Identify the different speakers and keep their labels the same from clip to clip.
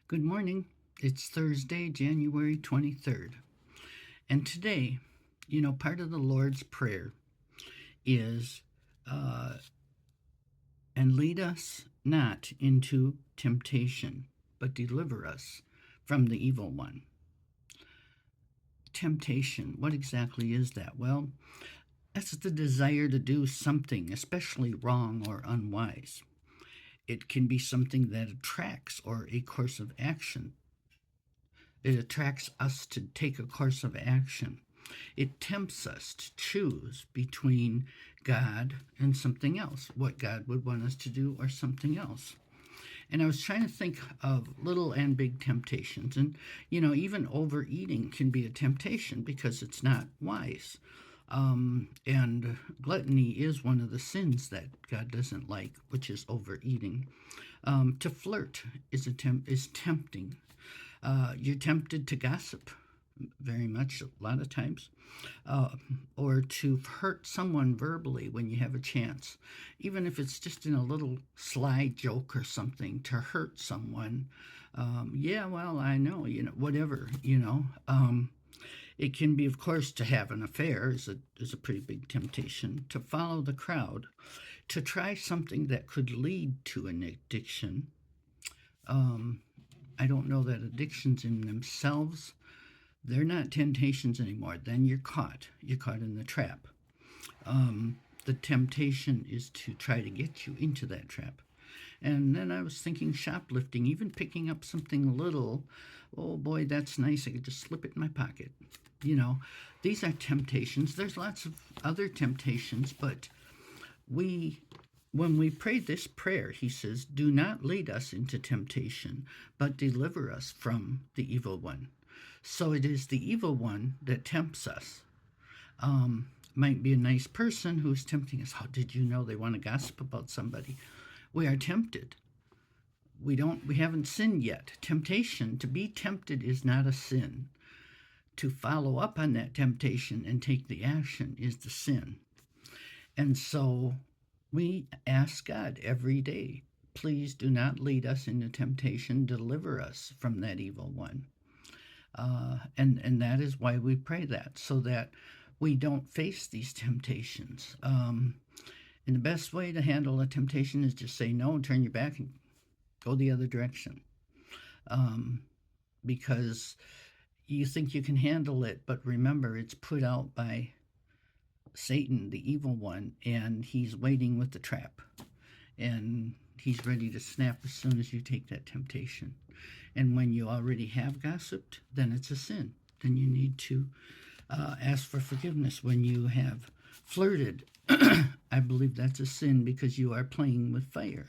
Speaker 1: Good morning. It's Thursday, January 23rd. And today, part of the Lord's Prayer is, and lead us not into temptation, but deliver us from the evil one. Temptation, what exactly is that? Well, that's the desire to do something, especially wrong or unwise. It can be something that attracts or a course of action. It attracts us to take a course of action. It tempts us to choose between God and something else, what God would want us to do or something else. And I was trying to think of little and big temptations. And, even overeating can be a temptation because it's not wise. And gluttony is one of the sins that God doesn't like, which is overeating. To flirt is tempting. You're tempted to gossip very much a lot of times, or to hurt someone verbally when you have a chance, even if it's just in a little sly joke or something, to hurt someone. Yeah, well, I know, whatever, it can be, of course, to have an affair is a pretty big temptation, to follow the crowd, to try something that could lead to an addiction. I don't know that addictions in themselves, they're not temptations anymore. Then you're caught. You're caught in the trap. The temptation is to try to get you into that trap. And then I was thinking shoplifting, even picking up something little. Oh boy, that's nice. I could just slip it in my pocket. These are temptations. There's lots of other temptations, but when we pray this prayer, he says, do not lead us into temptation, but deliver us from the evil one. So it is the evil one that tempts us. Might be a nice person who's tempting us. How did you know they want to gossip about somebody? We are tempted. We haven't sinned yet. Temptation, to be tempted is not a sin. To follow up on that temptation and take the action is the sin. And so we ask God every day, please do not lead us into temptation, deliver us from that evil one. And that is why we pray that, so that we don't face these temptations. And the best way to handle a temptation is just say no and turn your back and go the other direction. Because you think you can handle it, but remember, it's put out by Satan, the evil one, and he's waiting with the trap. And he's ready to snap as soon as you take that temptation. And when you already have gossiped, then it's a sin. Then you need to ask for forgiveness. When you have flirted, I believe that's a sin because you are playing with fire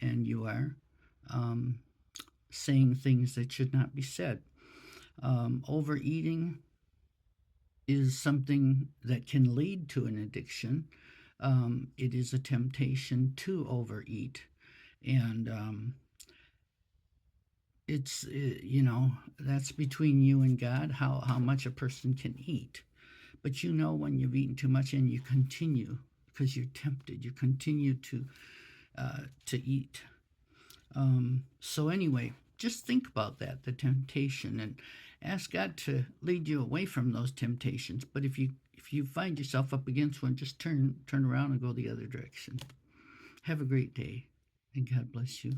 Speaker 1: and you are saying things that should not be said. Overeating is something that can lead to an addiction. It is a temptation to overeat. And it's, that's between you and God, how much a person can eat. But when you've eaten too much and you continue, because you're tempted, you continue to eat. So anyway, just think about that, the temptation, and ask God to lead you away from those temptations. But if you find yourself up against one, just turn around and go the other direction. Have a great day, and God bless you.